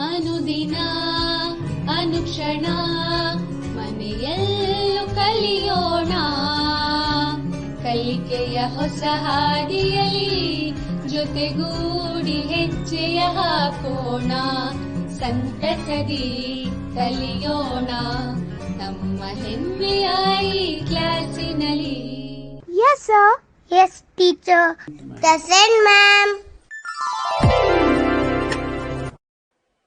ಅನುದಿನ ಅನುಕ್ಷಣ ಮನೆಯಲ್ಲೂ ಕಲಿಯೋಣ, ಕಲಿಕೆಯ ಹೊಸ ಹಾದಿಯಲಿ ಜೊತೆಗೂಡಿ ಹೆಜ್ಜೆಯ ಹಾಕೋಣ, ಸಂತಸದಿ ಕಲಿಯೋಣ ನಮ್ಮ ಹೆಮ್ಮೆಯ ಈ ಕ್ಲಾಸಿನಲ್ಲಿ. Yes, sir. Yes, teacher. Present, ma'am.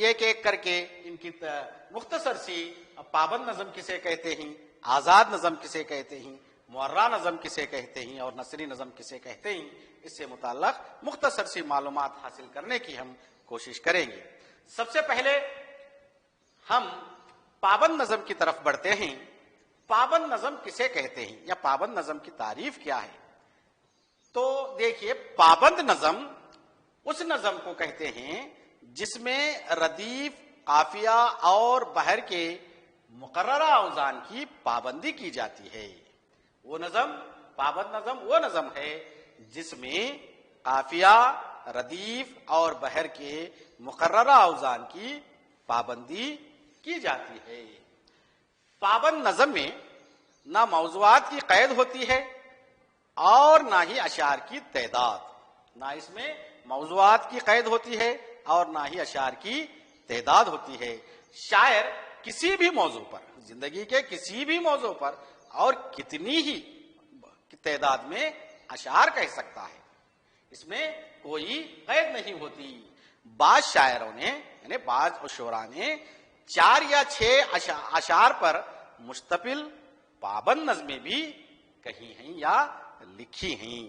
ایک ایک کر کے ان کی مختصر سی پابند نظم کسے کہتے ہیں، آزاد نظم کسے کہتے ہیں، معرہ نظم کسے کہتے ہیں اور نثری نظم کسے کہتے ہیں، اس سے متعلق مختصر سی معلومات حاصل کرنے کی ہم کوشش کریں گے۔ سب سے پہلے ہم پابند نظم کی طرف بڑھتے ہیں۔ پابند نظم کسے کہتے ہیں یا پابند نظم کی تعریف کیا ہے؟ تو دیکھیے، پابند نظم اس نظم کو کہتے ہیں جس میں ردیف، قافیہ اور بحر کے مقررہ اوزان کی پابندی کی جاتی ہے۔ وہ نظم، پابند نظم وہ نظم ہے جس میں قافیہ، ردیف اور بحر کے مقررہ اوزان کی پابندی کی جاتی ہے۔ پابند نظم میں نہ موضوعات کی قید ہوتی ہے اور نہ ہی اشعار کی تعداد، نہ اس میں موضوعات کی قید ہوتی ہے اور نہ ہی اشعار کی تعداد ہوتی ہے۔ شاعر کسی بھی موضوع پر، زندگی کے کسی بھی موضوع پر اور کتنی ہی تعداد میں اشعار کہہ سکتا ہے، اس میں کوئی قید نہیں ہوتی۔ بعض شاعروں نے یعنی بعض شعراء نے 4 یا 6 اشعار پر مشتمل پابند نظمیں بھی کہی ہیں یا لکھی ہیں۔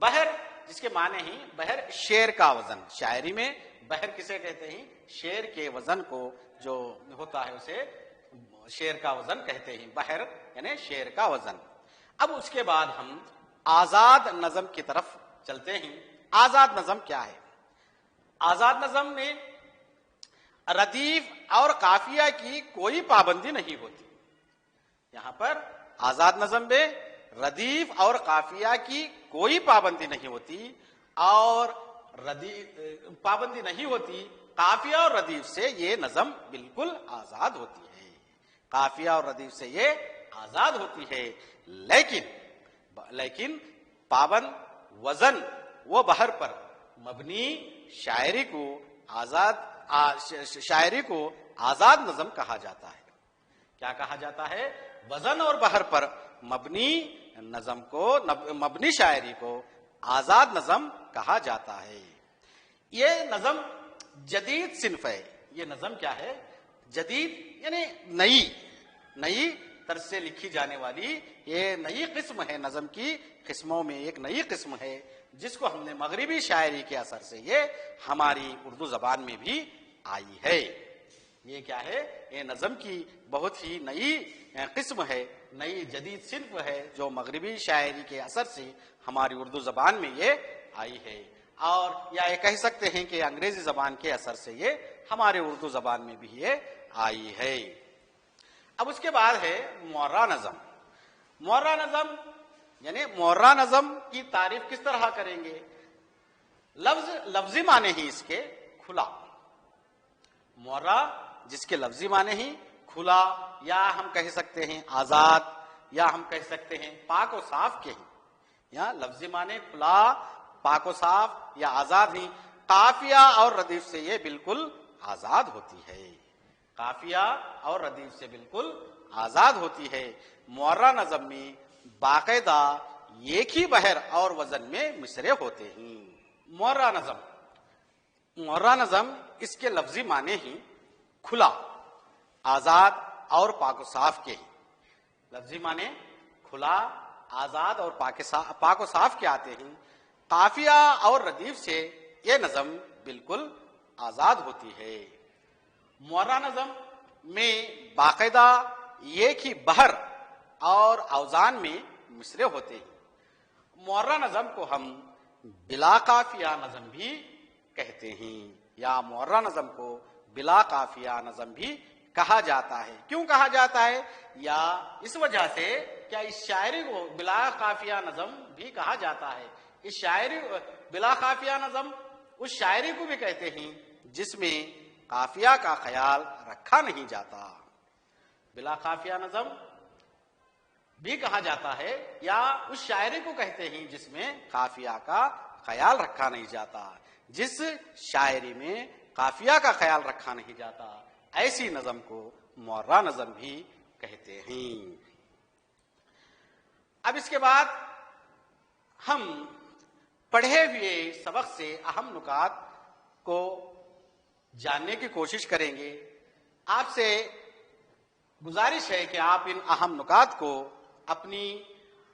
بحر، جس کے معنی ہیں بحر، شعر کا وزن۔ شاعری میں بحر کسے کہتے ہیں؟ شعر کے وزن کو جو ہوتا ہے اسے شعر کا وزن کہتے ہیں۔ بحر یعنی شعر کا وزن۔ اب اس کے بعد ہم آزاد نظم کی طرف چلتے ہیں۔ آزاد نظم کیا ہے؟ آزاد نظم میں ردیف اور قافیہ کی کوئی پابندی نہیں ہوتی۔ یہاں پر آزاد نظم میں ردیف اور قافیہ کی کوئی پابندی نہیں ہوتی اور پابندی نہیں ہوتی۔ قافیہ اور ردیف سے یہ نظم بالکل آزاد ہوتی ہے، قافیہ اور ردیف سے یہ آزاد ہوتی ہے۔ لیکن پابند وزن و بحر پر مبنی شاعری کو آزاد نظم کہا جاتا ہے۔ کیا کہا جاتا ہے؟ وزن اور بحر پر مبنی نظم کو، مبنی شاعری کو آزاد نظم کہا جاتا ہے۔ یہ نظم جدید صنف ہے۔ یہ نظم کیا ہے؟ جدید یعنی نئی طرز سے لکھی جانے والی یہ نئی قسم ہے، نظم کی قسموں میں ایک نئی قسم ہے جس کو ہم نے مغربی شاعری کے اثر سے یہ ہماری اردو زبان میں بھی آئی ہے۔ یہ کیا ہے؟ یہ نظم کی بہت ہی نئی قسم ہے، نئی جدید صنف ہے جو مغربی شاعری کے اثر سے ہماری اردو زبان میں یہ آئی ہے، اور یا یہ کہہ سکتے ہیں کہ انگریزی زبان کے اثر سے یہ ہمارے اردو زبان میں بھی یہ آئی ہے۔ اب اس کے بعد ہے معرہ نظم۔ معرہ نظم یعنی معرہ نظم کی تعریف کس طرح کریں گے؟ لفظی معنی ہی اس کے کھلا۔ معرہ جس کے لفظی معنی ہی کھلا، یا ہم کہہ سکتے ہیں آزاد، یا ہم کہہ سکتے ہیں پاک و صاف کے ہیں، یا لفظی معنی کھلا، پاک و صاف یا آزاد ہی۔ قافیہ اور ردیف سے یہ بالکل آزاد ہوتی ہے، قافیہ اور ردیف سے بالکل آزاد ہوتی ہے۔ معرہ نظم میں باقاعدہ ایک ہی بحر اور وزن میں مصرے ہوتے ہیں۔ معرہ نظم اس کے لفظی معنی ہی کھلا، آزاد اور پاک و صاف کے ہیں۔ لفظی معنی کھلا، آزاد اور پاک و صاف کے آتے ہیں۔ قافیہ اور ردیف سے یہ نظم بالکل آزاد ہوتی ہے۔ معرہ نظم میں باقاعدہ ایک ہی بحر اور اوزان میں مصرے ہوتے ہیں۔ معرہ نظم کو ہم بلا قافیہ نظم بھی کہتے ہیں، یا معرہ نظم کو بلا قافیہ نظم بھی کہا جاتا ہے۔ کیوں کہا جاتا ہے؟ یا اس وجہ سے کیا اس شاعری کو بلا قافیہ نظم بھی کہا جاتا ہے۔ اس شاعری بلا قافیہ نظم اس شاعری کو بھی کہتے ہیں جس میں قافیہ کا خیال رکھا نہیں جاتا۔ بلا قافیہ نظم بھی کہا جاتا ہے، یا اس شاعری کو کہتے ہیں جس میں قافیہ کا خیال رکھا نہیں جاتا۔ جس شاعری میں قافیہ کا خیال رکھا نہیں جاتا ایسی نظم کو معرہ نظم بھی کہتے ہیں۔ اب اس کے بعد ہم پڑھے ہوئے سبق سے اہم نکات کو جاننے کی کوشش کریں گے. آپ سے گزارش ہے کہ آپ ان اہم نکات کو اپنی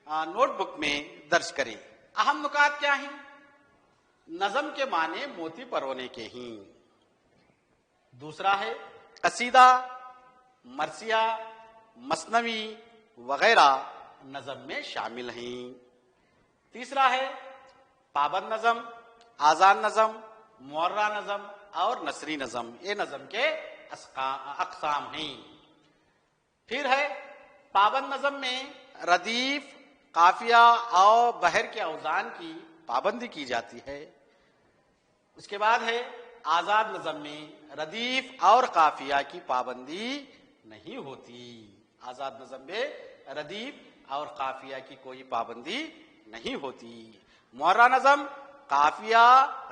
نوٹ بک میں درج کریں. اہم نکات کیا ہیں؟ نظم کے معنی موتی پرونے کے ہیں. دوسرا ہے قصیدہ، مرثیہ، مثنوی وغیرہ نظم میں شامل ہیں. تیسرا ہے پابند نظم، آزاد نظم، معرہ نظم اور نثری نظم. یہ نظم کے اقسام ہیں. پھر ہے پابند نظم میں ردیف، قافیہ اور بحر کے اوزان کی پابندی کی جاتی ہے. اس کے بعد ہے آزاد نظم میں ردیف اور قافیہ کی پابندی نہیں ہوتی. آزاد نظم میں ردیف اور قافیہ کی کوئی پابندی نہیں ہوتی. معرہ نظم قافیہ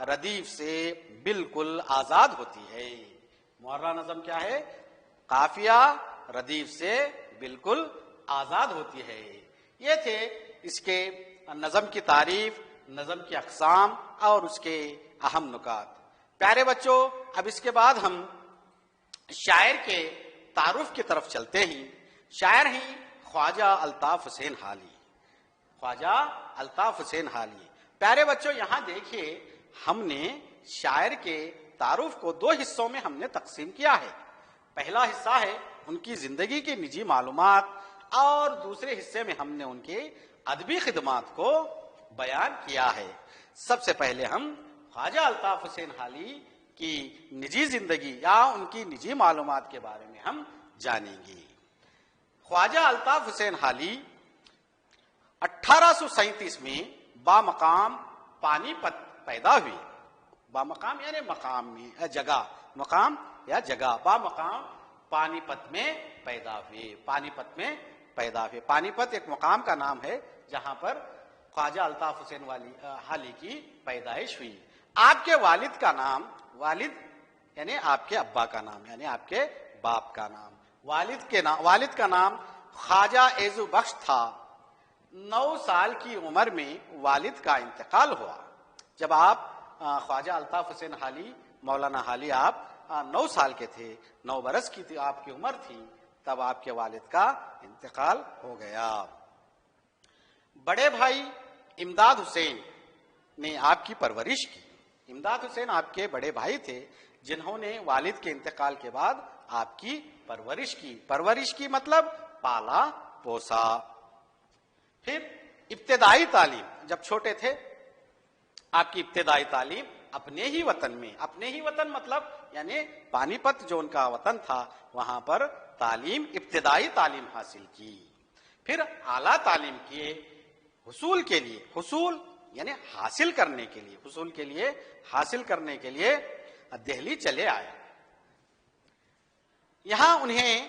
ردیف سے بالکل آزاد ہوتی ہے. معرہ نظم کیا ہے؟ قافیہ ردیف سے بالکل آزاد ہوتی ہے. یہ تھے اس کے نظم کی تعریف، نظم کی اقسام اور اس کے اہم نکات. پیارے بچوں، اب اس کے بعد ہم شاعر کے تعارف کی طرف چلتے ہیں. شاعر ہیں خواجہ الطاف حسین حالی. خواجہ الطاف حسین حالی. پیارے بچوں، یہاں دیکھیے ہم نے شاعر کے تعارف کو دو حصوں میں ہم نے تقسیم کیا ہے. پہلا حصہ ہے ان کی زندگی کی نجی معلومات اور دوسرے حصے میں ہم نے ان کے ادبی خدمات کو بیان کیا ہے. سب سے پہلے ہم خواجہ الطاف حسین حالی کی نجی زندگی یا ان کی نجی معلومات کے بارے میں ہم جانیں گے. خواجہ الطاف حسین حالی 1837 میں بامقام پانی پت پیدا ہوئے. بامقام یعنی مقام میں جگہ، مقام یا جگہ. بامقام پانی پت میں پیدا ہوئے. پانی پت میں پیدا ہوئے. پانی پت ایک مقام کا نام ہے جہاں پر خواجہ الطاف حسین حالی کی پیدائش ہوئی. آپ کے والد کا نام، والد یعنی آپ کے ابا کا نام، یعنی آپ کے باپ کا نام، والد کا نام خواجہ ایزو بخش تھا. 9 سال کی عمر میں والد کا انتقال ہوا. جب آپ خواجہ الطاف حسین حالی، مولانا حالی، آپ 9 سال کے تھے، 9 برس کی تھی آپ کی عمر تھی، تب آپ کے والد کا انتقال ہو گیا. بڑے بھائی امداد حسین نے آپ کی پرورش کی. امداد حسین آپ کے بڑے بھائی تھے جنہوں نے والد کے انتقال کے بعد آپ کی پرورش کی. پرورش کی مطلب پالا پوسا. پھر ابتدائی تعلیم، جب چھوٹے تھے آپ کی ابتدائی تعلیم اپنے ہی وطن میں، اپنے ہی وطن مطلب یعنی پانی پت جو ان کا وطن تھا وہاں پر تعلیم، ابتدائی تعلیم حاصل کی. پھر اعلیٰ تعلیم کیے. حصول کے لیے، حصول یعنی حاصل کرنے کے لیے، حصول کے لیے، حاصل کرنے کے لیے دہلی چلے آئے. یہاں انہیں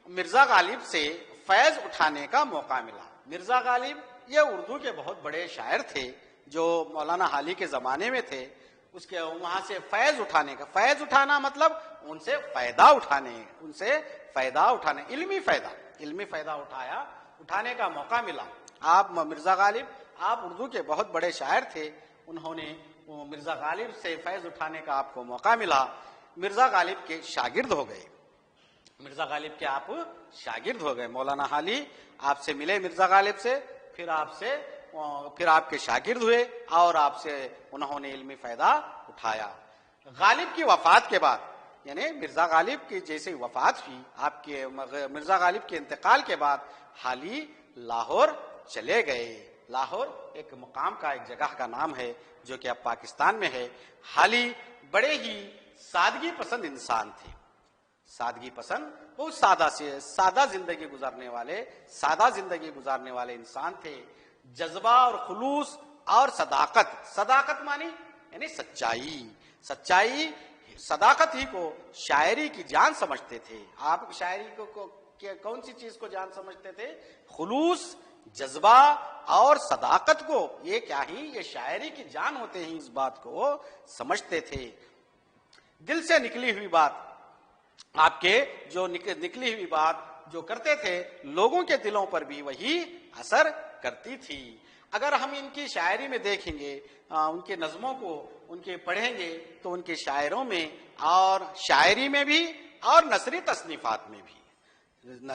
مرزا غالب سے فیض اٹھانے کا موقع ملا. مرزا غالب یہ اردو کے بہت بڑے شاعر تھے جو مولانا حالی کے زمانے میں تھے. اس کے وہاں سے فیض اٹھانے کا، فیض اٹھانا مطلب ان سے فائدہ اٹھانے، ان سے فائدہ اٹھانے، علمی فائدہ اٹھانے کا موقع ملا. آپ مرزا غالب، آپ اردو کے بہت بڑے شاعر تھے، انہوں نے مرزا غالب سے فیض اٹھانے کا آپ کو موقع ملا. مرزا غالب کے شاگرد ہو گئے. مرزا غالب کے آپ شاگرد ہو گئے. مولانا حالی آپ سے ملے مرزا غالب سے، پھر آپ کے شاگرد ہوئے اور آپ سے انہوں نے علمی فائدہ اٹھایا. غالب کی وفات کے بعد یعنی مرزا غالب کی جیسے وفات ہوئی، آپ کے مرزا غالب کے انتقال کے بعد حالی لاہور چلے گئے. لاہور ایک مقام کا، ایک جگہ کا نام ہے جو کہ اب پاکستان میں ہے. حالی بڑے ہی سادگی پسند انسان تھے. سادگی پسند، بہت سادہ زندگی گزارنے والے انسان تھے. جذبہ اور خلوص اور صداقت مانی یعنی سچائی، صداقت ہی کو شاعری کی جان سمجھتے تھے. آپ شاعری کو کون سی چیز کو جان سمجھتے تھے؟ خلوص، جذبہ اور صداقت کو. یہ کیا ہی، یہ شاعری کی جان ہوتے ہیں. اس بات کو وہ سمجھتے تھے. دل سے نکلی ہوئی بات، آپ کے جو نکلی ہوئی بات جو کرتے تھے لوگوں کے دلوں پر بھی وہی اثر کرتی تھی. اگر ہم ان کی شاعری میں دیکھیں گے، ان کے نظموں کو ان کے پڑھیں گے، تو ان کے شاعروں میں اور شاعری میں بھی اور نثری تصنیفات میں بھی،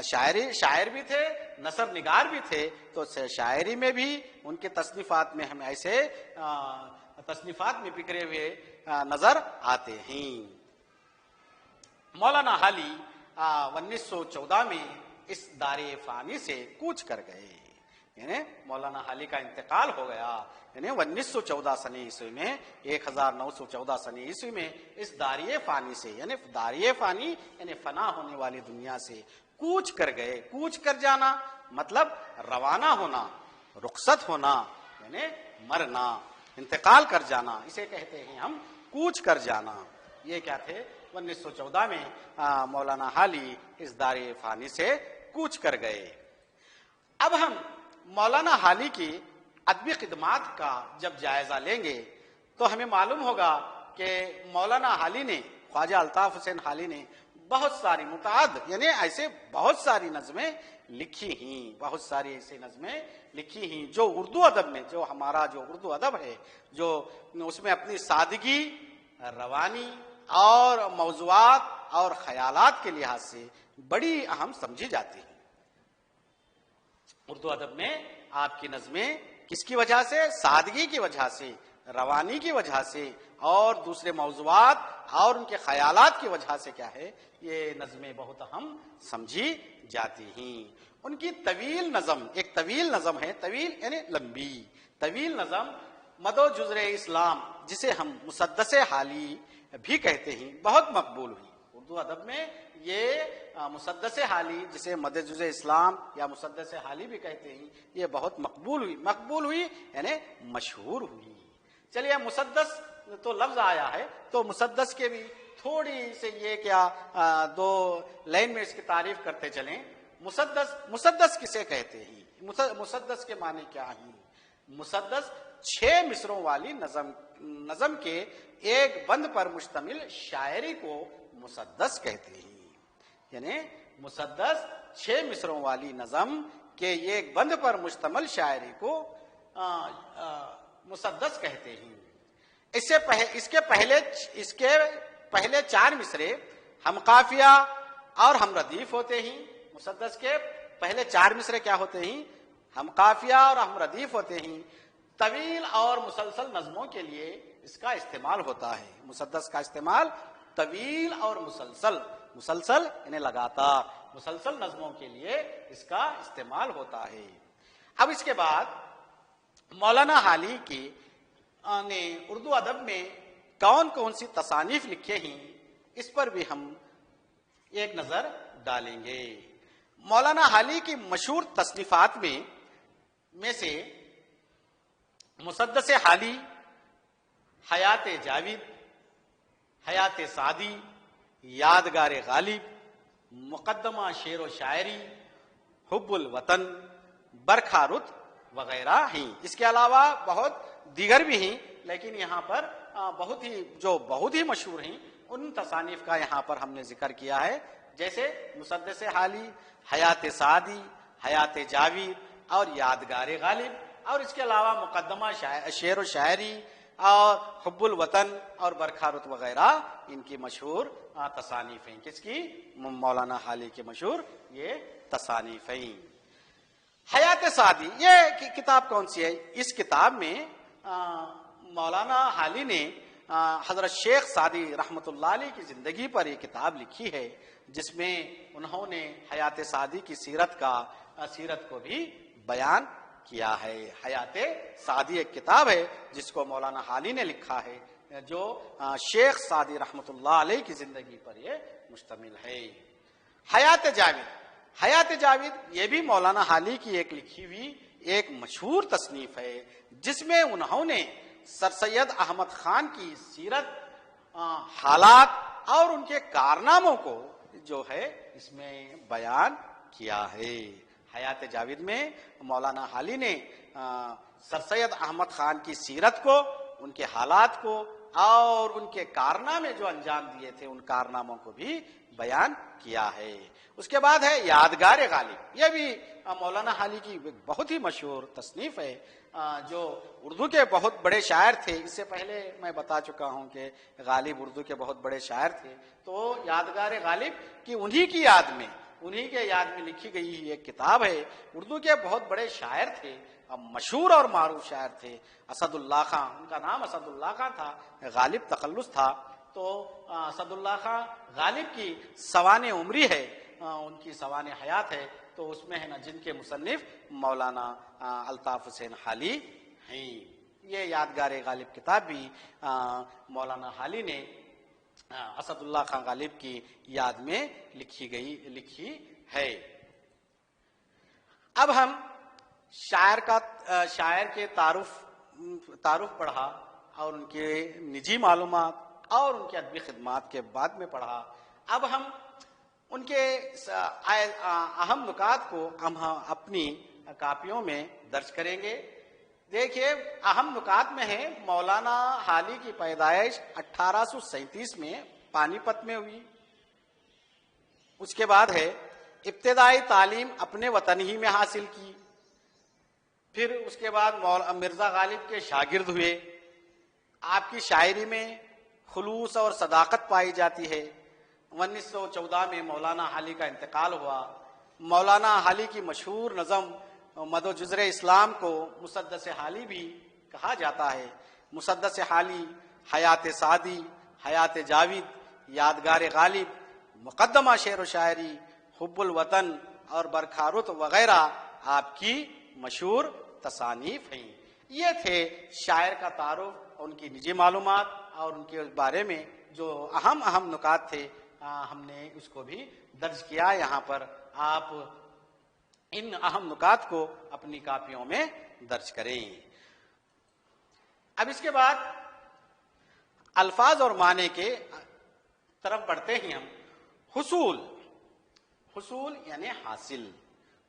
شاعر بھی تھے، نثر نگار بھی تھے، تو شاعری میں بھی ان کے تصنیفات میں ہم ایسے تصنیفات میں بکھرے ہوئے نظر آتے ہیں۔ مولانا حالی 1914 میں اس دار فانی سے کوچ کر گئے، یعنی مولانا حالی کا انتقال ہو گیا، یعنی 1914 سنی عیسوی میں 1914 سنی عیسوی میں اس داریے فانی سے، یعنی داریے فانی یعنی فنا ہونے والی دنیا سے کوچ کر گئے۔ کوچ کر جانا مطلب روانہ ہونا، رخصت ہونا، یعنی مرنا، انتقال کر جانا، اسے کہتے ہیں ہم کوچ کر جانا۔ یہ کیا تھے؟ 1914 میں مولانا حالی اس دار فانی سے کوچ کر گئے۔ اب ہم مولانا حالی کی ادبی خدمات کا جب جائزہ لیں گے تو ہمیں معلوم ہوگا کہ مولانا حالی نے، خواجہ الطاف حسین حالی نے بہت ساری متعدد یعنی ایسے بہت ساری نظمیں لکھی ہیں، بہت ساری ایسی نظمیں لکھی ہیں جو اردو ادب میں، جو ہمارا جو اردو ادب ہے، جو اس میں اپنی سادگی، روانی اور موضوعات اور خیالات کے لحاظ سے بڑی اہم سمجھی جاتی ہیں۔ اردو ادب میں آپ کی نظمیں کس کی وجہ سے؟ سادگی کی وجہ سے، روانی کی وجہ سے اور دوسرے موضوعات اور ان کے خیالات کی وجہ سے کیا ہے، یہ نظمیں بہت اہم سمجھی جاتی ہیں۔ ان کی طویل نظم، ایک طویل نظم ہے، طویل یعنی لمبی، طویل نظم مدو جزر اسلام، جسے ہم مسدس حالی بھی کہتے ہیں، بہت مقبول ہوئی اردو ادب میں۔ یہ مسدس حالی، جسے مد جزر اسلام یا مسدس حالی بھی کہتے ہیں، یہ بہت مقبول ہوئی یعنی مشہور ہوئی۔ چلیے، مسدس تو لفظ آیا ہے تو مسدس کے بھی تھوڑی سے یہ کیا دو لائن میں اس کی تعریف کرتے چلیں۔ مسدس کسے کہتے ہیں؟ مسدس کے معنی کیا ہیں؟ مسدس 6 مصروں والی نظم کے ایک بند پر مشتمل شاعری کو مسدس کہتے ہیں، یعنی مسدس 6 مصروں والی نظم کے ایک بند پر مشتمل شاعری کو مسدس کہتے ہیں۔ اس کے پہلے 4 مصرے ہم قافیہ اور ہم ردیف ہوتے ہیں۔ مسدس کے پہلے 4 مصرے کیا ہوتے ہیں؟ ہم قافیہ اور ہم ردیف ہوتے ہیں۔ طویل اور مسلسل نظموں کے لیے اس کا استعمال ہوتا ہے۔ مسدس کا استعمال طویل اور مسلسل یعنی لگاتار مسلسل نظموں کے لیے اس کا استعمال ہوتا ہے۔ اب اس کے بعد مولانا حالی کی نے اردو ادب میں کون کون سی تصانیف لکھے ہیں، اس پر بھی ہم ایک نظر ڈالیں گے۔ مولانا حالی کی مشہور تصنیفات میں سے مسدس حالی، حیات جاوید، حیات سعدی، یادگار غالب، مقدمہ شعر و شاعری، حب الوطن، برکھا رت وغیرہ ہیں۔ اس کے علاوہ بہت دیگر بھی ہیں، لیکن یہاں پر بہت ہی مشہور ہیں ان تصانیف کا یہاں پر ہم نے ذکر کیا ہے، جیسے مسدس حالی، حیات سعدی، حیات جاوید اور یادگار غالب، اور اس کے علاوہ مقدمہ شعر و شاعری اور حب الوطن اور برکھا رت وغیرہ ان کی مشہور تصانیف ہیں۔ کس کی؟ مولانا حالی کی مشہور یہ تصانیف ہیں۔ حیات سعدی، یہ کتاب کون سی ہے؟ اس کتاب میں مولانا حالی نے حضرت شیخ سعدی رحمۃ اللہ علیہ کی زندگی پر یہ کتاب لکھی ہے، جس میں انہوں نے حیات سعدی کی سیرت کو بھی بیان کیا ہے۔ حیات سعدی ایک کتاب ہے جس کو مولانا حالی نے لکھا ہے، جو شیخ سعدی رحمۃ اللہ علیہ کی زندگی پر یہ مشتمل ہے۔ حیات جاوید یہ بھی مولانا حالی کی ایک لکھی ہوئی ایک مشہور تصنیف ہے، جس میں انہوں نے سر سید احمد خان کی سیرت، حالات اور ان کے کارناموں کو جو ہے اس میں بیان کیا ہے۔ حیات جاوید میں مولانا حالی نے سر سید احمد خان کی سیرت کو، ان کے حالات کو اور ان کے کارنامے جو انجام دیے تھے، ان کارناموں کو بھی بیان کیا ہے۔ اس کے بعد ہے یادگار غالب، یہ بھی مولانا حالی کی بہت ہی مشہور تصنیف ہے، جو اردو کے بہت بڑے شاعر تھے۔ اس سے پہلے میں بتا چکا ہوں کہ غالب اردو کے بہت بڑے شاعر تھے، تو یادگار غالب کی انہی کی یاد میں، انہی کے یاد میں لکھی گئی ایک کتاب ہے۔ اردو کے بہت بڑے شاعر تھے، مشہور اور معروف شاعر تھے، اسد اللہ خان، ان کا نام اسد اللہ خان تھا، غالب تخلص تھا۔ تو اسد اللہ خان غالب کی سوانح عمری ہے، ان کی سوانح حیات ہے، تو اس میں ہے نا جن کے مصنف مولانا الطاف حسین حالی ہیں۔ یہ یادگار غالب کتاب بھی مولانا حالی نے اسد اللہ خان غالب کی یاد میں لکھی ہے۔ اب ہم شاعر کے تعارف پڑھا اور ان کے نجی معلومات اور ان کی ادبی خدمات کے بعد میں پڑھا۔ اب ہم ان کے اہم نکات کو ہم اپنی کاپیوں میں درج کریں گے۔ دیکھیے اہم نکات میں ہے مولانا حالی کی پیدائش 1837 میں پانی پت میں ہوئی۔ اس کے بعد ہے ابتدائی تعلیم اپنے وطن ہی میں حاصل کی، پھر اس کے بعد مرزا غالب کے شاگرد ہوئے۔ آپ کی شاعری میں خلوص اور صداقت پائی جاتی ہے۔ 1914 میں مولانا حالی کا انتقال ہوا۔ مولانا حالی کی مشہور نظم مد و جزر اسلام کو مسدس حالی بھی کہا جاتا ہے۔ مسدس حالی، حیات سعدی، حیات جاوید، یادگار غالب، مقدمہ شعر و شاعری، حب الوطن اور برکھارت وغیرہ آپ کی مشہور تصانیف ہیں۔ یہ تھے شاعر کا تعارف، ان کی نجی معلومات اور ان کے بارے میں جو اہم نکات تھے، ہم نے اس کو بھی درج کیا یہاں پر۔ آپ ان اہم نکات کو اپنی کاپیوں میں درج کریں۔ اب اس کے بعد الفاظ اور معنی کے طرف بڑھتے ہیں ہم۔ حصول یعنی حاصل،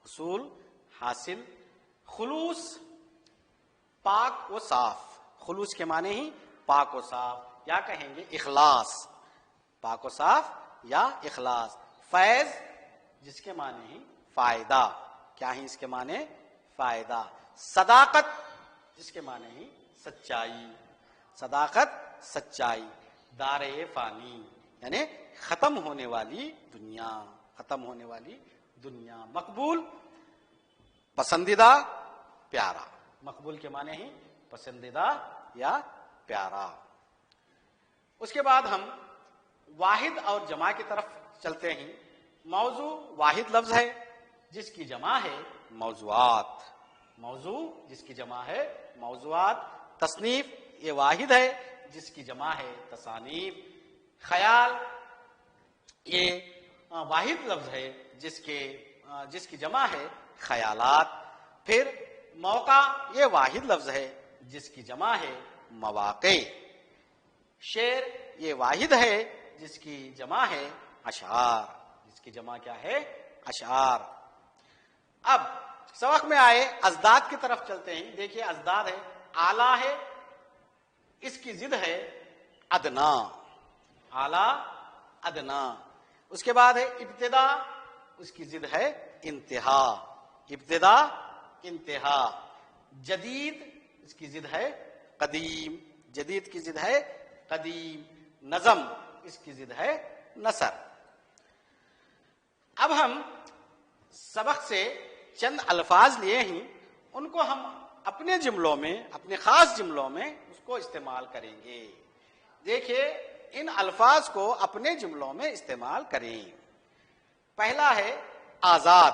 حصول حاصل۔ خلوص پاک و صاف، خلوص کے معنی ہی پاک و صاف، یا کہیں گے اخلاص، پاک و صاف یا اخلاص۔ فیض جس کے معنی ہی فائدہ، کیا ہے اس کے معنی؟ فائدہ۔ صداقت جس کے معنی ہی سچائی، صداقت سچائی۔ دار فانی یعنی ختم ہونے والی دنیا، ختم ہونے والی دنیا۔ مقبول پسندیدہ پیارا، مقبول کے معنی ہی پسندیدہ یا پیارا۔ اس کے بعد ہم واحد اور جمع کی طرف چلتے ہیں۔ موضوع واحد لفظ ہے جس کی جمع ہے موضوعات، موضوع جس کی جمع ہے موضوعات۔ تصنیف یہ واحد ہے جس کی جمع ہے تصانیف۔ خیال یہ واحد لفظ ہے جس کی جمع ہے خیالات۔ پھر موقع یہ واحد لفظ ہے جس کی جمع ہے مواقع۔ شعر یہ واحد ہے جس کی جمع ہے اشعار، جس کی جمع کیا ہے؟ اشعار۔ اب سبق میں آئے ازداد کی طرف چلتے ہیں۔ دیکھیے ازداد ہے، اعلیٰ ہے، اس کی ضد ہے ادنا، اعلیٰ ادنا۔ اس کے بعد ہے ابتدا، اس کی ضد ہے انتہا، ابتدا انتہا۔ جدید اس کی ضد ہے قدیم، جدید کی ضد ہے قدیم۔ نظم اس کی ضد ہے نثر۔ اب ہم سبق سے چند الفاظ لیے ہیں، ان کو ہم اپنے جملوں میں، اپنے خاص جملوں میں اس کو استعمال کریں گے۔ دیکھیے ان الفاظ کو اپنے جملوں میں استعمال کریں۔ پہلا ہے آزاد،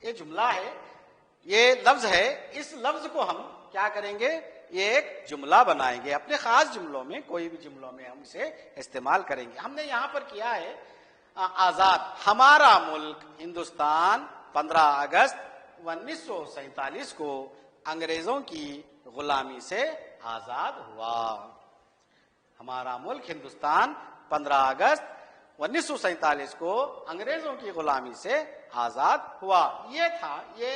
یہ جملہ ہے، یہ لفظ ہے، اس لفظ کو ہم کیا کریں گے؟ یہ ایک جملہ بنائیں گے، اپنے خاص جملوں میں، کوئی بھی جملوں میں ہم اسے استعمال کریں گے۔ ہم نے یہاں پر کیا ہے آزاد، ہمارا ملک ہندوستان 15 اگست 1947 کو انگریزوں کی غلامی سے آزاد ہوا۔ ہمارا ملک ہندوستان 15 اگست 1947 کو انگریزوں کی غلامی سے آزاد ہوا۔ یہ تھا، یہ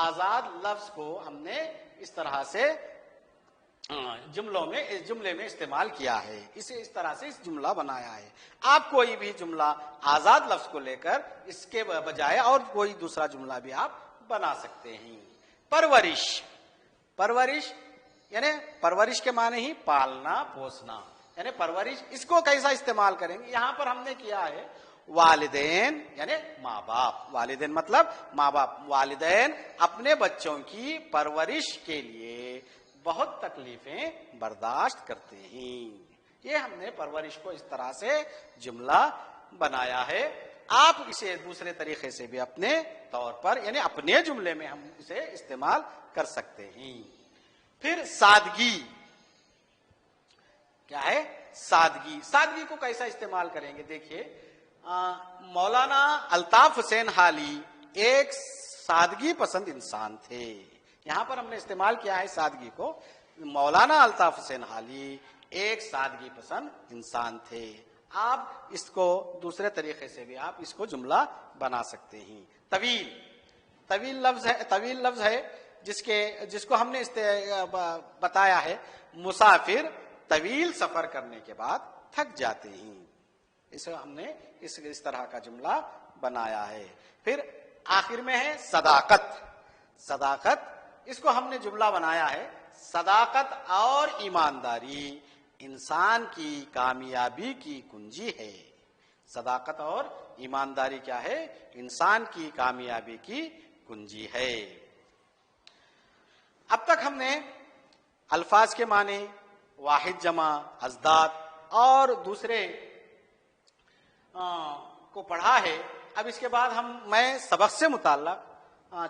آزاد لفظ کو ہم نے اس طرح سے جملوں میں اس جملے میں استعمال کیا ہے. اسے اس طرح سے اس جملہ بنایا ہے. آپ کوئی بھی جملہ آزاد لفظ کو لے کر اس کے بجائے اور کوئی دوسرا جملہ بھی آپ بنا سکتے ہیں. پرورش. پرورش یعنی پرورش کے معنی ہی پالنا پوسنا، یعنی پرورش. اس کو کیسا استعمال کریں گے؟ یہاں پر ہم نے کیا ہے والدین یعنی ماں باپ. والدین مطلب ماں باپ. والدین اپنے بچوں کی پرورش کے لیے بہت تکلیفیں برداشت کرتے ہیں. یہ ہم نے پرورش کو اس طرح سے جملہ بنایا ہے. آپ اسے دوسرے طریقے سے بھی اپنے طور پر یعنی اپنے جملے میں ہم اسے استعمال کر سکتے ہیں. پھر سادگی. کیا ہے سادگی؟ سادگی کو کیسا استعمال کریں گے؟ دیکھیے مولانا الطاف حسین حالی ایک سادگی پسند انسان تھے. یہاں پر ہم نے استعمال کیا ہے سادگی کو. مولانا الطاف حسین حالی ایک سادگی پسند انسان تھے. آپ اس کو دوسرے طریقے سے بھی آپ اس کو جملہ بنا سکتے ہیں. طویل. طویل لفظ ہے جس کو ہم نے بتایا ہے مسافر طویل سفر کرنے کے بعد تھک جاتے ہیں. اسے ہم نے اس طرح کا جملہ بنایا ہے. پھر آخر میں ہے صداقت. صداقت اس کو ہم نے جملہ بنایا ہے صداقت اور ایمانداری انسان کی کامیابی کی کنجی ہے. صداقت اور ایمانداری کیا ہے؟ انسان کی کامیابی کی کنجی ہے. اب تک ہم نے الفاظ کے معنی، واحد جمع، ازداد اور دوسرے کو پڑھا ہے. اب اس کے بعد میں سبق سے متعلق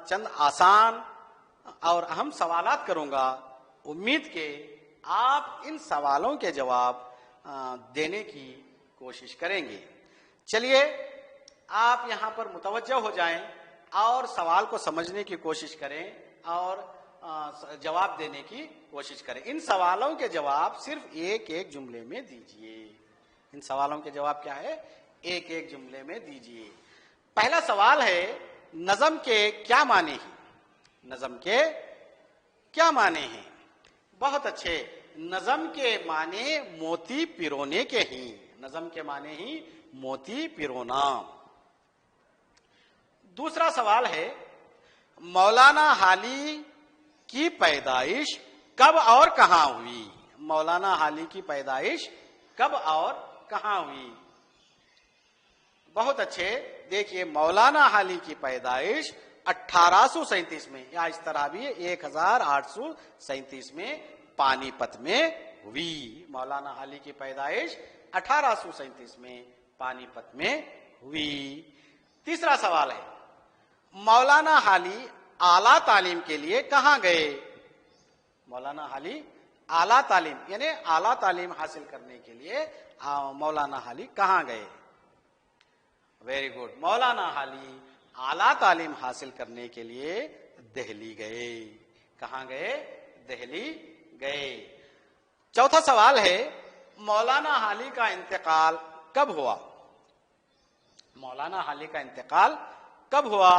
چند آسان اور اہم سوالات کروں گا. امید کہ آپ ان سوالوں کے جواب دینے کی کوشش کریں گے. چلیے آپ یہاں پر متوجہ ہو جائیں اور سوال کو سمجھنے کی کوشش کریں اور جواب دینے کی کوشش کریں. ان سوالوں کے جواب صرف ایک ایک جملے میں دیجیے. ان سوالوں کے جواب کیا ہے؟ ایک ایک جملے میں دیجیے. پہلا سوال ہے نظم کے کیا معنی ہیں؟ نظم کے کیا معنی ہیں؟ بہت اچھے. نظم کے معنی موتی پیرونے کے ہیں. نظم کے معنی ہی موتی پیرونا. دوسرا سوال ہے مولانا حالی کی پیدائش کب اور کہاں ہوئی؟ مولانا حالی کی پیدائش کب اور کہاں ہوئی؟ بہت اچھے. دیکھیے مولانا حالی کی پیدائش 1837 میں یا اس طرح بھی 1837 میں پانی پت میں ہوئی. مولانا حالی کی پیدائش 1837 میں پانی پت میں ہوئی. تیسرا سوال ہے مولانا حالی اعلیٰ تعلیم کے لیے کہاں گئے؟ مولانا حالی اعلیٰ تعلیم یعنی اعلیٰ تعلیم حاصل کرنے کے لیے مولانا حالی کہاں گئے؟ Very good. مولانا حالی اعلیٰ تعلیم حاصل کرنے کے لیے دہلی گئے. کہاں گئے؟ دہلی گئے. چوتھا سوال ہے مولانا حالی کا انتقال کب ہوا؟ مولانا حالی کا انتقال کب ہوا؟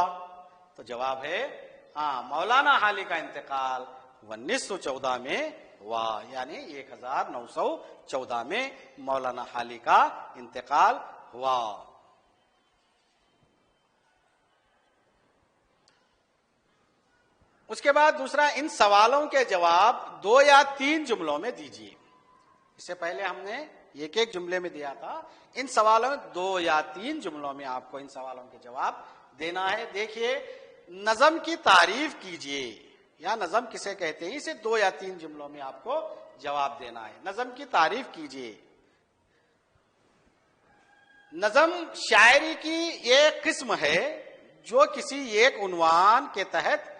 تو جواب ہے مولانا حالی کا انتقال 1914 میں ہوا. یعنی 1914 میں مولانا حالی کا انتقال ہوا. اس کے بعد دوسرا ان سوالوں کے جواب 2 یا 3 جملوں میں دیجیے. اس سے پہلے ہم نے ایک ایک جملے میں دیا تھا. ان سوالوں میں 2 یا 3 جملوں میں آپ کو ان سوالوں کے جواب دینا ہے. دیکھیے نظم کی تعریف کیجیے یا نظم کسے کہتے ہیں اسے 2 یا 3 جملوں میں آپ کو جواب دینا ہے. نظم کی تعریف کیجیے. نظم شاعری کی ایک قسم ہے جو کسی ایک عنوان کے تحت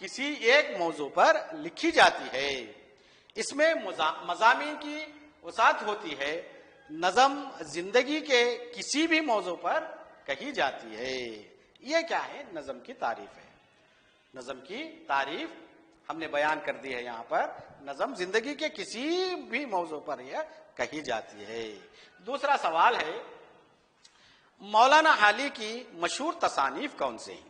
کسی ایک موضوع پر لکھی جاتی ہے. اس میں مضامین کی وسعت ہوتی ہے. نظم زندگی کے کسی بھی موضوع پر کہی جاتی ہے. یہ کیا ہے؟ نظم کی تعریف ہے. نظم کی تعریف ہم نے بیان کر دی ہے یہاں پر. نظم زندگی کے کسی بھی موضوع پر یہ کہی جاتی ہے. دوسرا سوال ہے مولانا حالی کی مشہور تصانیف کون سے ہیں؟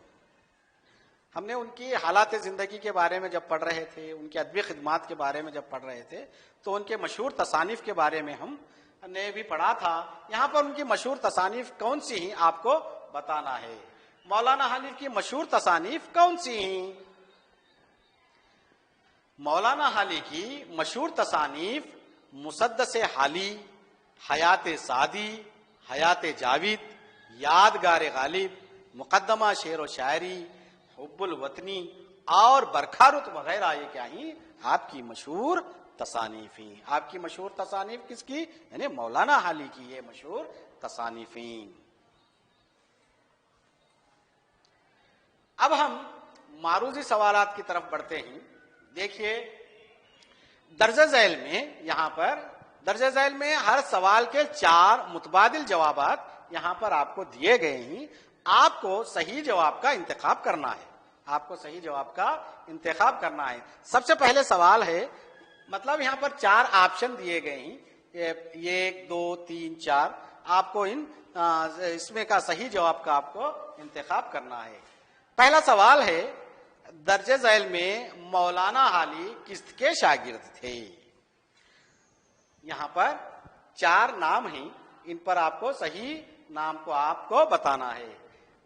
ہم نے ان کی حالات زندگی کے بارے میں جب پڑھ رہے تھے، ان کی ادبی خدمات کے بارے میں جب پڑھ رہے تھے، تو ان کے مشہور تصانیف کے بارے میں ہم نے بھی پڑھا تھا. یہاں پر ان کی مشہور تصانیف کون سی ہیں آپ کو بتانا ہے. مولانا حالی کی مشہور تصانیف کون سی ہیں؟ مولانا حالی کی مشہور تصانیف مسدس حالی، حیات سعدی، حیات جاوید، یادگار غالب، مقدمہ شعر و شاعری، حب الوطنی اور برکھارت وغیرہ یہ کیا ہیں؟ آپ کی مشہور تصانیف ہیں. آپ کی مشہور تصانیف کس کی؟ یعنی مولانا حالی کی یہ مشہور تصانیف ہیں. اب ہم معروضی سوالات کی طرف بڑھتے ہیں. دیکھیے درجہ ذیل میں، یہاں پر درجہ ذیل میں ہر سوال کے 4 متبادل جوابات یہاں پر آپ کو دیے گئے ہیں. آپ کو صحیح جواب کا انتخاب کرنا ہے. آپ کو صحیح جواب کا انتخاب کرنا ہے. سب سے پہلے سوال ہے، مطلب یہاں پر 4 آپشن دیے گئے ہیں، 1 2 3 4. آپ کو اس میں کا صحیح جواب کا آپ کو انتخاب کرنا ہے. پہلا سوال ہے، درجہ ذیل میں مولانا حالی کس کے شاگرد تھے؟ یہاں پر 4 نام ہیں، ان پر آپ کو صحیح نام کو آپ کو بتانا ہے.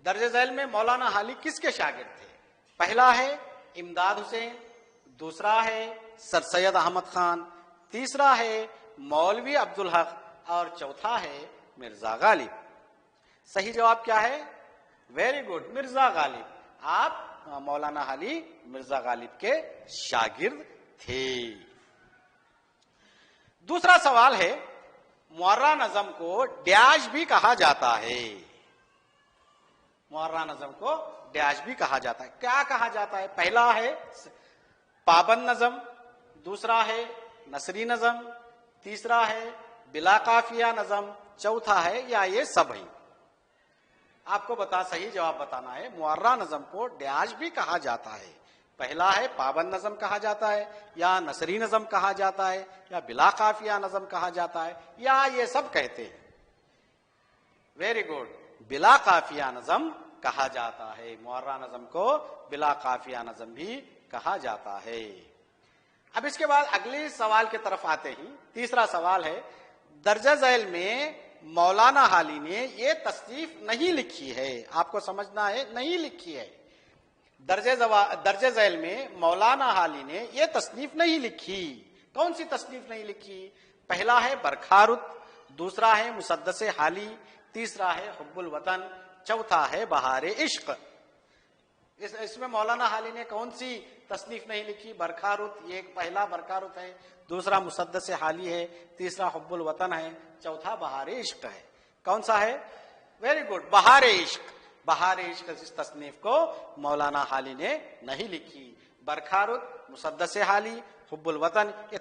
درجہ ذیل میں مولانا حالی کس کے شاگرد تھے؟ پہلا ہے امداد حسین، دوسرا ہے سر سید احمد خان، تیسرا ہے مولوی عبدالحق اور چوتھا ہے مرزا غالب. صحیح جواب کیا ہے؟ Very good, Mirza Ghalib. آپ مولانا حالی مرزا غالب کے شاگرد تھے. دوسرا سوال ہے، معرہ نظم کو ڈیش بھی کہا جاتا ہے. معرہ نظم کو ڈیش بھی کہا جاتا ہے. کیا کہا جاتا ہے؟ پہلا ہے پابند نظم، دوسرا ہے نثری نظم، تیسرا ہے بلا قافیہ نظم، چوتھا ہے یا یہ سب ہیں. آپ کو صحیح جواب بتانا ہے. معرہ نظم کو ڈیش بھی کہا جاتا ہے. پہلا ہے پابند نظم کہا جاتا ہے، یا نثری نظم کہا جاتا ہے، یا بلا قافیہ نظم کہا جاتا ہے، یا یہ سب کہتے ہیں. ویری گڈ، بلا قافیہ نظم کہا جاتا ہے. معرہ نظم کو بلا قافیہ نظم بھی کہا جاتا ہے. اب اس کے بعد اگلے سوال کی طرف آتے ہیں. تیسرا سوال ہے، درجہ ذیل میں مولانا حالی نے یہ تصنیف نہیں لکھی ہے. آپ کو سمجھنا ہے، نہیں لکھی ہے. درجہ ذیل میں مولانا حالی نے یہ تصنیف نہیں لکھی. کون سی تصنیف نہیں لکھی؟ پہلا ہے برکھارت، دوسرا ہے مسدس حالی، تیسرا ہے حب الوطن، چوتھا ہے بہار عشق. اس میں مولانا حالی نے کون سی تصنیف نہیں لکھی؟ برکھارت، یہ پہلا برکھارت ہے، دوسرا مسدس حالی ہے، تیسرا حب الوطن ہے، چوتھا بہار عشق ہے. کون سا ہے؟ ویری گڈ، بہار عشق. بہار عشق اس تصنیف کو مولانا حالی نے نہیں لکھی. برکھارت، مسدس حالی، حب الوطن، یہ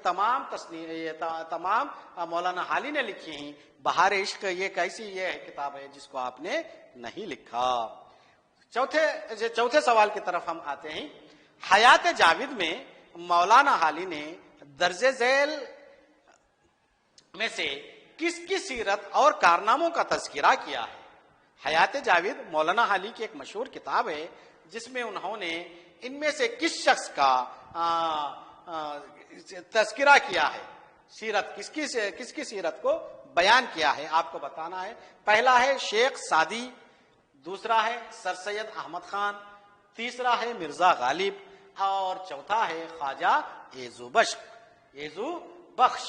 تمام مولانا حالی نے لکھی ہیں. بہار عشق یہ کیسی یہ کتاب ہے جس کو آپ نے نہیں لکھا. چوتھے سوال کی طرف ہم آتے ہیں. حیات جاوید میں مولانا حالی نے درجہ ذیل میں سے کس کی سیرت اور کارناموں کا تذکرہ کیا ہے؟ حیات جاوید مولانا حالی کی ایک مشہور کتاب ہے جس میں انہوں نے ان میں سے کس شخص کا تذکرہ کیا ہے، سیرت کس کی سیرت کو بیان کیا ہے. آپ کو بتانا ہے. پہلا ہے شیخ سعدی، دوسرا ہے سر سید احمد خان، تیسرا ہے مرزا غالب اور چوتھا ہے خواجہ ایزو بخش.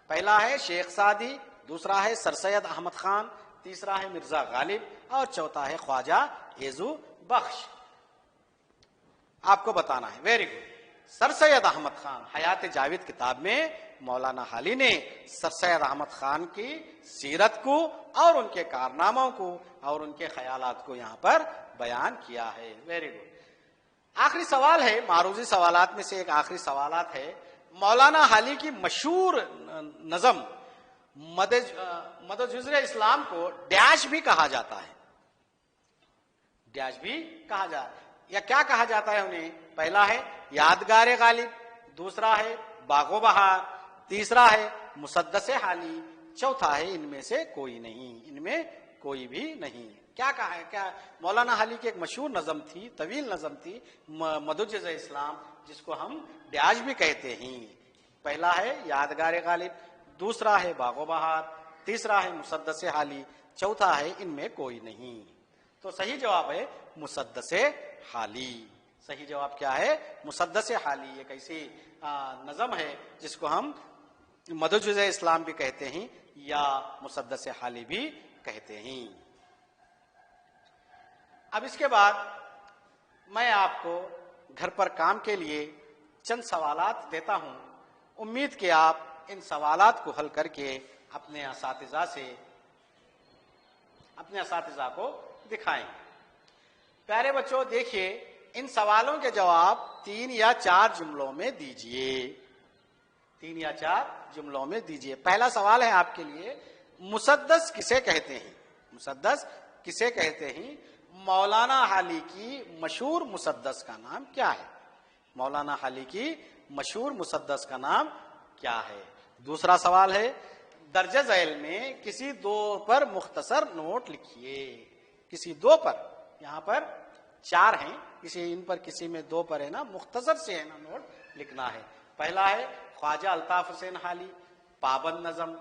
پہلا ہے شیخ سعدی، دوسرا ہے سر سید احمد خان، تیسرا ہے مرزا غالب اور چوتھا ہے خواجہ ایزو بخش. آپ کو بتانا ہے. Very good. Sir Syed Ahmad Khan, Hayat Javed کتاب میں مولانا حالی نے سر سید احمد خان کی سیرت کو اور ان کے کارناموں کو اور ان کے خیالات کو یہاں پر بیان کیا ہے. Very good. آخری سوال ہے، معروضی سوالات میں سے ایک آخری سوالات ہے. مولانا حالی کی مشہور نظم مدد جزر اسلام کو ڈیش بھی کہا جاتا ہے. ڈیش بھی کہا جاتا ہے یا کیا کہا جاتا ہے انہیں؟ پہلا ہے یادگار غالب، دوسرا ہے باغ و بہار، تیسرا ہے مسدس حالی، چوتھا ہے ان میں سے کوئی نہیں. ان میں کوئی بھی نہیں. کیا کہا ہے؟ کیا مولانا حالی کی ایک مشہور نظم تھی، طویل نظم تھی، مدوجز اسلام، جس کو ہم ڈیاج بھی کہتے ہیں. پہلا ہے یادگار غالب، دوسرا ہے باغ و بہار، تیسرا ہے مسدس حالی، چوتھا ہے ان میں کوئی نہیں. تو صحیح جواب ہے مسدس حالی. صحیح جواب کیا ہے؟ مسدس حالی. ایک ایسی نظم ہے جس کو ہم مدوجز اسلام بھی کہتے ہیں یا مسدس حالی بھی کہتے ہیں. اب اس کے بعد میں آپ کو گھر پر کام کے لیے چند سوالات دیتا ہوں. امید کہ آپ ان سوالات کو حل کر کے اپنے اساتذہ کو دکھائیں. پیارے بچوں دیکھیے، ان سوالوں کے جواب 3 یا 4 جملوں میں دیجئے. 3 یا 4 جملوں میں دیجئے. پہلا سوال ہے آپ کے لیے، مسدس کسے کہتے ہیں؟ مسدس کسے کہتے ہیں؟ مولانا حالی کی مشہور مسدس کا نام کیا ہے؟ مولانا حالی کی مشہور مسدس کا نام کیا ہے؟ دوسرا سوال ہے، درجہ ذیل میں کسی 2 پر مختصر نوٹ لکھیے. کسی 2 پر، یہاں پر 4 ہیں، ان پر کسی میں 2 پر ہے نا، مختصر سے ہے نا نوٹ لکھنا ہے. پہلا ہے خواجہ الطاف حسین حالی، پابند نظم،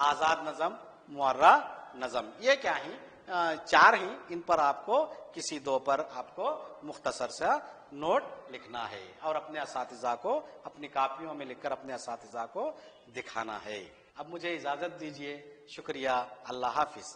آزاد نظم، معرہ نظم. یہ کیا ہیں؟ 4 ہیں. ان پر آپ کو کسی 2 پر آپ کو مختصر سا نوٹ لکھنا ہے اور اپنے اساتذہ کو اپنی کاپیوں میں لکھ کر اپنے اساتذہ کو دکھانا ہے. اب مجھے اجازت دیجیے. شکریہ. اللہ حافظ.